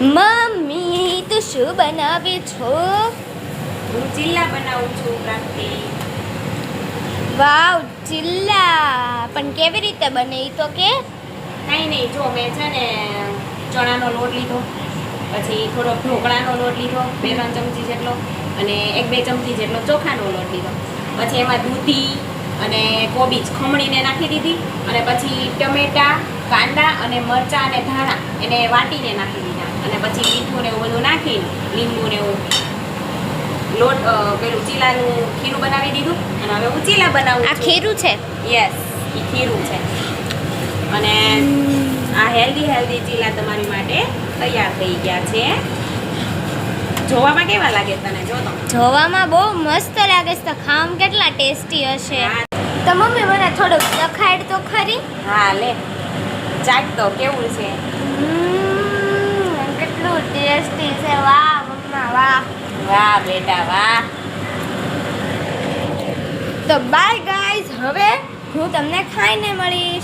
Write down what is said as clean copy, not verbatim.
Mummy તું શું બનાવે છો? હું ચીલા બનાવું છું પ્રાપ્તિ. વાવ, ચિલ્લા પણ કેવી રીતે બને ઈ તો કે? કાંઈ નહીં, જો મેં છે ને ચણાનો લોટ લીધો, પછી થોડો ઢોકળાનો લોટ લીધો 2-3 ચમચી જેટલો, અને 1-2 ચમચી જેટલો ચોખાનો લોટ લીધો. પછી એમાં દૂધી અને કોબીજ ખમણીને નાખી દીધી, અને પછી ટમેટા, કાંદા અને મરચાં અને ધાણા એને વાટીને નાખી દીધા, અને પછી મીઠું ને એવું બધું નાખીને લીંબુ ને એવું લોટ પેલું ચીલાનું ખીરું બનાવી દીધું. અને હવે હું ચીલા બનાવું આ છું. ખીરું છે? યસ, એ ખીરું છે. અને આ હેલ્ધી ચીલા તમારી માટે તૈયાર થઈ ગયા છે. જોવામાં કેવા લાગે તને? જો તો જોવામાં બહુ મસ્ત લાગે છે, તો ખાવામાં કેટલા ટેસ્ટી હશે. તો મમ્મી મને થોડુંક ચખાડ તો ખરી. હા, લે ચાટ તો કેવું છે. કેટલું ટેસ્ટી છે. વાહ મમ્મા વાહ. વાહ બેટા વાહ. તો બાય ગાઈઝ, હવે હું તમને ખાઈને મળીશ.